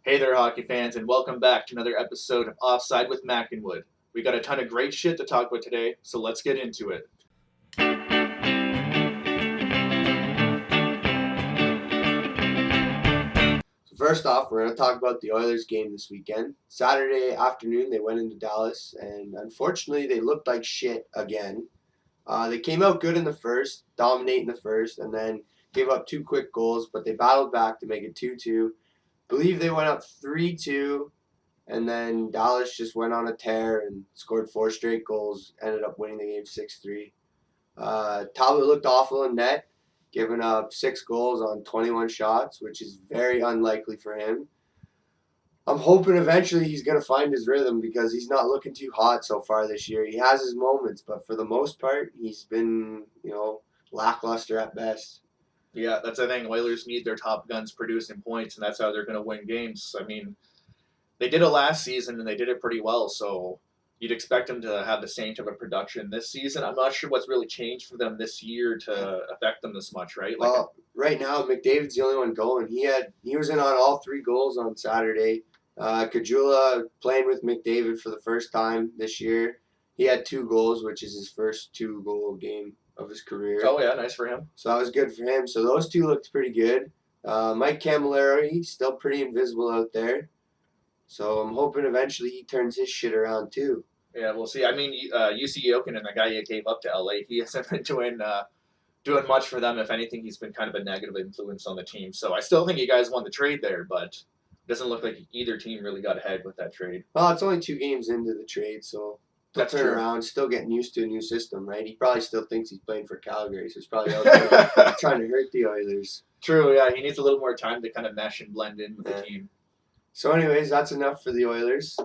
Hey there, hockey fans, and welcome back to another episode of Offside with Mac Wood. We got a ton of great shit to talk about today, so let's get into it. First off, we're going to talk about the Oilers game this weekend. Saturday afternoon, they went into Dallas, and unfortunately, they looked like shit again. They came out good in the first, dominating the first, and then gave up two quick goals, but they battled back to make it 2-2. Believe they went up 3-2, and then Dallas just went on a tear and scored four straight goals, ended up winning the game 6-3. Talbot looked awful in net, giving up 6 goals on 21 shots, which is very unlikely for him. I'm hoping eventually he's going to find his rhythm because he's not looking too hot so far this year. He has his moments, but for the most part, he's been, lackluster at best. Yeah, that's the thing. Oilers need their top guns producing points, and that's how they're going to win games. I mean, they did it last season, and they did it pretty well, so you'd expect them to have the same type of production this season. I'm not sure what's really changed for them this year to affect them this much, right? Right now, McDavid's the only one going. He was in on all 3 goals on Saturday. Kajula playing with McDavid for the first time this year. He had 2 goals, which is his first 2-goal game of his career. Oh, yeah, nice for him. So that was good for him. So those 2 looked pretty good. Mike Camilleri, he's still pretty invisible out there. So I'm hoping eventually he turns his shit around too. Yeah, we'll see. I mean, UC Jokinen, the guy you gave up to LA, he hasn't been doing much for them. If anything, he's been kind of a negative influence on the team. So I still think you guys won the trade there, but it doesn't look like either team really got ahead with that trade. Well, it's only 2 games into the trade, so that's turn true. Around, still getting used to a new system, right? He probably still thinks he's playing for Calgary, so he's probably out there trying to hurt the Oilers. True, yeah. He needs a little more time to kind of mesh and blend in with the team. So anyways, that's enough for the Oilers.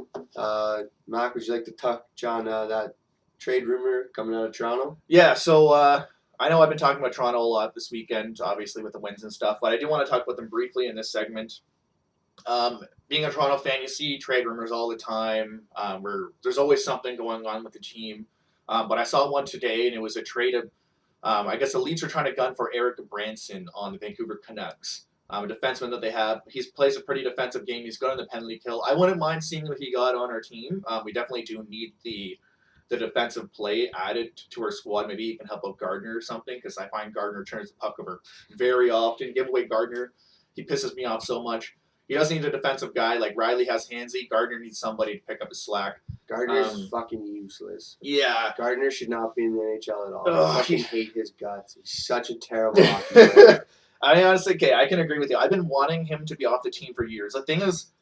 Mac, would you like to touch on that trade rumor coming out of Toronto? Yeah, so I know I've been talking about Toronto a lot this weekend, obviously with the wins and stuff, but I do want to talk about them briefly in this segment. Being a Toronto fan, you see trade rumors all the time. Where there's always something going on with the team. But I saw one today, and it was a trade of, I guess the Leafs are trying to gun for Eric Branson on the Vancouver Canucks. A defenseman that they have. He plays a pretty defensive game. He's good on the penalty kill. I wouldn't mind seeing what he got on our team. We definitely do need the defensive play added to our squad. Maybe he can help out Gardner or something, because I find Gardner turns the puck over very often. Give away Gardner. He pisses me off so much. He doesn't need a defensive guy. Like Riley has handsy. Gardner needs somebody to pick up his slack. Gardner's fucking useless. Yeah. Gardner should not be in the NHL at all. I fucking hate his guts. He's such a terrible hockey player. I honestly, I can agree with you. I've been wanting him to be off the team for years. The thing is,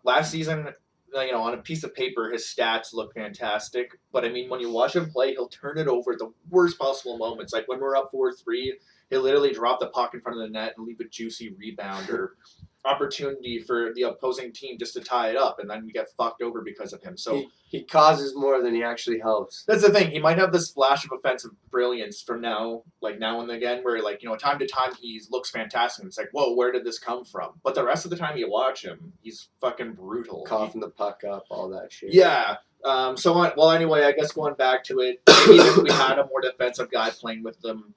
last season, on a piece of paper, his stats look fantastic. But, I mean, when you watch him play, he'll turn it over at the worst possible moments. Like, when we're up 4-3, he'll literally drop the puck in front of the net and leave a juicy rebound or opportunity for the opposing team just to tie it up, and then we get fucked over because of him. So he causes more than he actually helps. That's the thing. He might have this flash of offensive brilliance from now and again, where time to time he looks fantastic. And it's like, whoa, where did this come from? But the rest of the time you watch him, he's fucking brutal. Coughing the puck up, all that shit. Yeah. Anyway, I guess going back to it, maybe if we had a more defensive guy playing with them,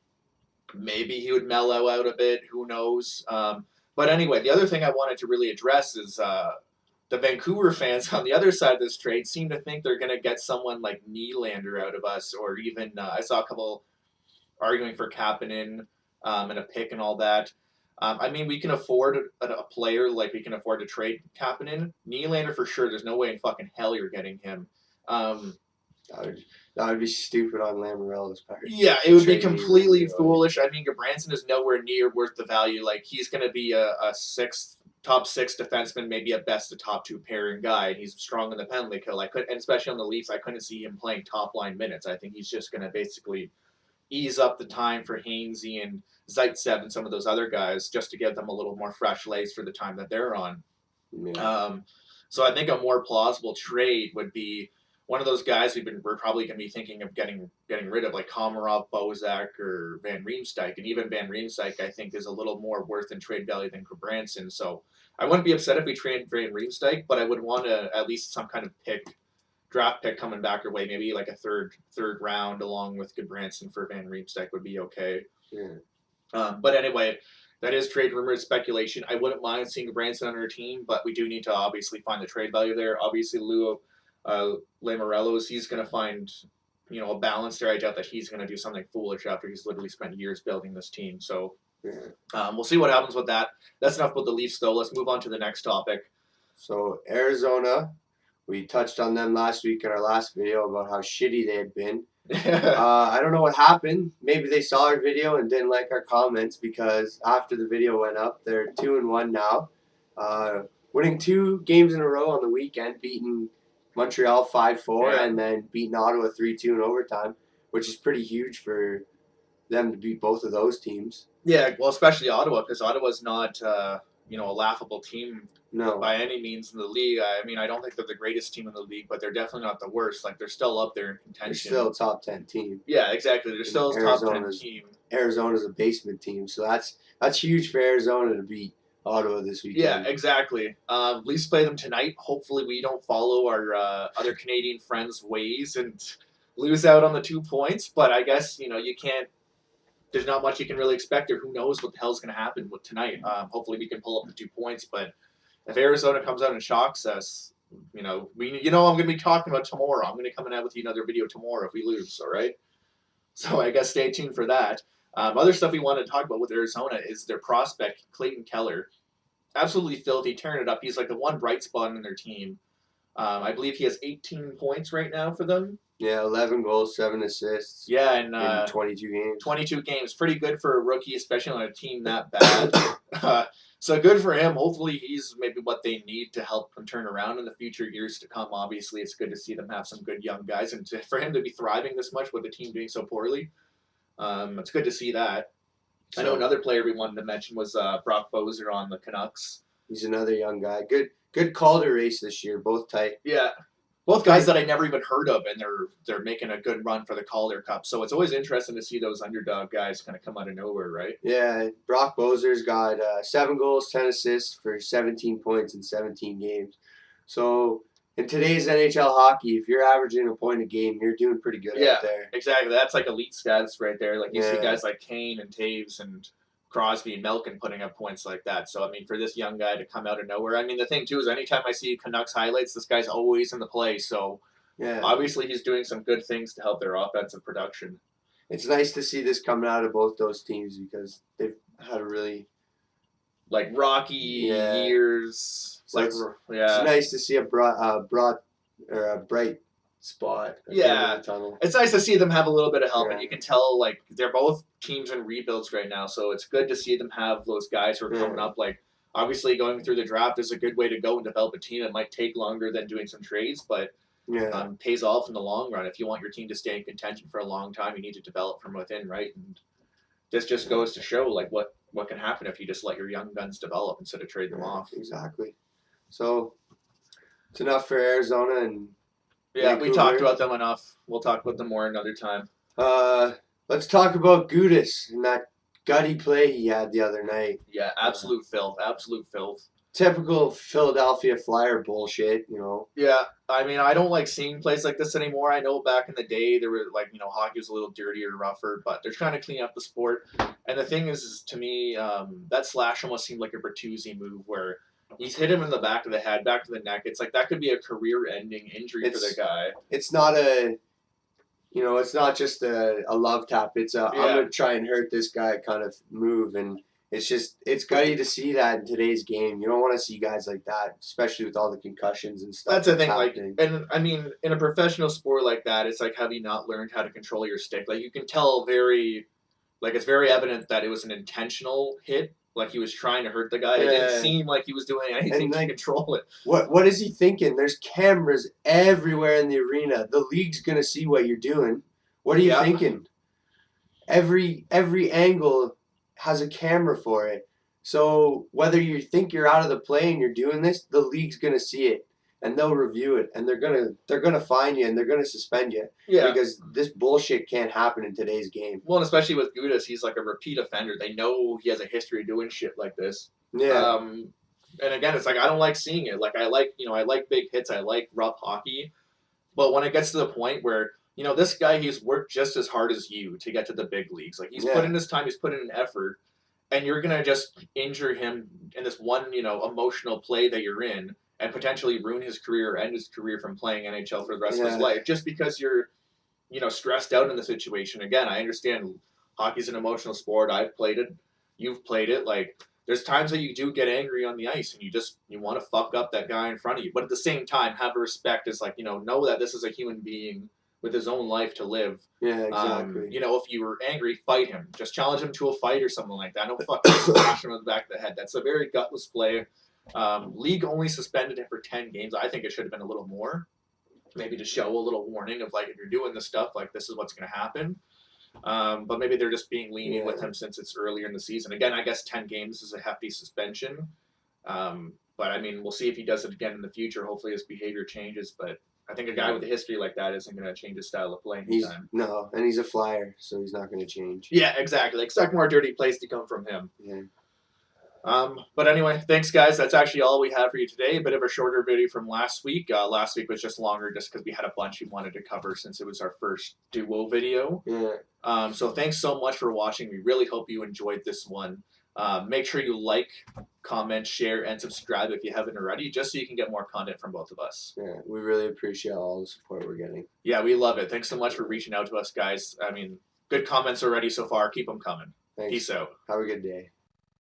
maybe he would mellow out a bit. Who knows? But anyway, the other thing I wanted to really address is the Vancouver fans on the other side of this trade seem to think they're going to get someone like Nylander out of us, or even I saw a couple arguing for Kapanen and a pick and all that. I mean, we can afford a player like we can afford to trade Kapanen. Nylander for sure. There's no way in fucking hell you're getting him. That would be stupid on Lamoriello's part. Yeah, it would be completely foolish. I mean, Branson is nowhere near worth the value. Like, he's going to be a top 6 defenseman, maybe at best a top 2 pairing guy, and he's strong in the penalty kill. And especially on the Leafs, I couldn't see him playing top line minutes. I think he's just going to basically ease up the time for Hainsey and Zaitsev and some of those other guys just to give them a little more fresh legs for the time that they're on. Yeah. So I think a more plausible trade would be one of those guys we're probably going to be thinking of getting rid of, like Komarov, Bozak, or Van Riemsdyk. And even Van Riemsdyk, I think, is a little more worth in trade value than Branson. So I wouldn't be upset if we traded Van Riemsdyk, but I would want at least some kind of draft pick coming back our way. Maybe like a third round along with Branson for Van Riemsdyk would be okay. Yeah. But anyway, That is trade rumors, speculation. I wouldn't mind seeing Branson on our team, but we do need to obviously find the trade value there. Obviously, Lou Lamorellos, he's going to find a balance there. I doubt that he's going to do something foolish after he's literally spent years building this team. So we'll see what happens with that. That's enough about the Leafs, though. Let's move on to the next topic. So Arizona, we touched on them last week in our last video about how shitty they had been. I don't know what happened. Maybe they saw our video and didn't like our comments, because after the video went up, they're 2-1 now, winning 2 games in a row on the weekend, beating Montreal 5-4 and then beating Ottawa 3-2 in overtime, which is pretty huge for them to beat both of those teams. Yeah, well, especially Ottawa, because Ottawa's not a laughable team. No. By any means in the league. I mean, I don't think they're the greatest team in the league, but they're definitely not the worst. Like, they're still up there in contention. They're still a top 10 team. Yeah, exactly. They're still a top 10 team. Arizona's a basement team, so that's huge for Arizona to beat Ottawa this weekend. Yeah, exactly. Leafs play them tonight. Hopefully we don't follow our other Canadian friends' ways and lose out on the 2 points, but I guess, you can't. There's not much you can really expect, or who knows what the hell's going to happen with tonight. Hopefully we can pull up the 2 points, but if Arizona comes out and shocks us, I'm going to be talking about tomorrow. I'm going to come out with you another video tomorrow if we lose, all right? So I guess stay tuned for that. Other stuff we want to talk about with Arizona is their prospect, Clayton Keller. Absolutely filthy, tearing it up. He's like the one bright spot in their team. I believe he has 18 points right now for them. Yeah, 11 goals, 7 assists. Yeah, and in 22 games. 22 games. Pretty good for a rookie, especially on a team that bad. So good for him. Hopefully he's maybe what they need to help them turn around in the future years to come. Obviously, it's good to see them have some good young guys. And for him to be thriving this much with the team doing so poorly, it's good to see that. I know another player we wanted to mention was Brock Boeser on the Canucks. He's another young guy. Good Calder race this year, both tight. Yeah. Both guys that I never even heard of, and they're making a good run for the Calder Cup. So it's always interesting to see those underdog guys kind of come out of nowhere, right? Yeah, Brock Boeser's got 7 goals, 10 assists for 17 points in 17 games. So in today's NHL hockey, if you're averaging a point a game, you're doing pretty good out there. Exactly. That's like elite stats right there. Like you see guys like Kane and Taves and Crosby and Malkin putting up points like that. So, I mean, for this young guy to come out of nowhere, I mean, the thing, too, is anytime I see Canucks highlights, this guy's always in the play. So, obviously he's doing some good things to help their offensive production. It's nice to see this coming out of both those teams, because they've had a really rocky years. It's nice to see a bright spot. Yeah, it's nice to see them have a little bit of help, and you can tell they're both teams in rebuilds right now. So it's good to see them have those guys who are coming up. Obviously, going through the draft is a good way to go and develop a team. It might take longer than doing some trades, but pays off in the long run. If you want your team to stay in contention for a long time, you need to develop from within, right? And this just goes to show what can happen if you just let your young guns develop instead of trade them off. Exactly. So it's enough for Arizona and. Yeah, we talked about them enough. We'll talk about them more another time. Let's talk about Gudas and that gutty play he had the other night. Yeah, absolute filth. Absolute filth. Typical Philadelphia Flyer bullshit, Yeah, I mean, I don't like seeing plays like this anymore. I know back in the day there were hockey was a little dirtier, rougher, but they're trying to clean up the sport. And the thing is to me, that slash almost seemed like a Bertuzzi move where he's hit him in the back of the head, back of the neck. It's like that could be a career-ending injury for the guy. It's not it's not just a love tap. It's I'm going to try and hurt this guy kind of move. And it's gutty to see that in today's game. You don't want to see guys like that, especially with all the concussions and stuff. That's the thing. And I mean, in a professional sport like that, it's like, have you not learned how to control your stick? You can tell it's very evident that it was an intentional hit. He was trying to hurt the guy. It didn't seem like he was doing anything to control it. What is he thinking? There's cameras everywhere in the arena. The league's gonna see what you're doing. What are you thinking? Every angle has a camera for it. So whether you think you're out of the play and you're doing this, the league's gonna see it and they'll review it and they're gonna fine you and they're gonna suspend you. Yeah. Because this bullshit can't happen in today's game. Well, and especially with Gudas, he's like a repeat offender. They know he has a history of doing shit like this. Yeah. And again, it's I don't like seeing it. I like big hits. I like rough hockey. But when it gets to the point where, this guy, he's worked just as hard as you to get to the big leagues. He's put in his time, he's put in an effort. and you're gonna just injure him in this one, emotional play that you're in, and potentially ruin his career or end his career from playing NHL for the rest of his Yeah, life, just because you're, stressed out in the situation. Again, I understand hockey's an emotional sport. I've played it. You've played it. Like, there's times that you do get angry on the ice and you want to fuck up that guy in front of you. But at the same time, have a respect as like, know that this is a human being with his own life to live. yeah, exactly. If you were angry, fight him. Just challenge him to a fight or something like that. Don't fucking smash him in the back of the head. That's a very gutless play. League only suspended him for 10 games. I think it should have been a little more. Maybe to show a little warning of like, if you're doing this stuff, like this is what's going to happen. But maybe they're just being lenient with him since it's earlier in the season. Again, I guess 10 games is a hefty suspension. But I mean, we'll see if he does it again in the future. Hopefully his behavior changes. But I think a guy with a history like that isn't going to change his style of play anytime. And he's a flyer, so he's not going to change. Yeah, exactly. Expect more dirty plays to come from him. Yeah. But anyway, thanks guys. That's actually all we have for you today. A bit of a shorter video from last week. Last week was just longer just because we had a bunch we wanted to cover since it was our first duo video. Yeah. So thanks so much for watching. We really hope you enjoyed this one. Make sure you like, comment, share, and subscribe if you haven't already, just so you can get more content from both of us. Yeah, we really appreciate all the support we're getting. Yeah, we love it. Thanks so much for reaching out to us, guys. I mean, good comments already so far. Keep them coming. Thanks. Peace out. Have a good day.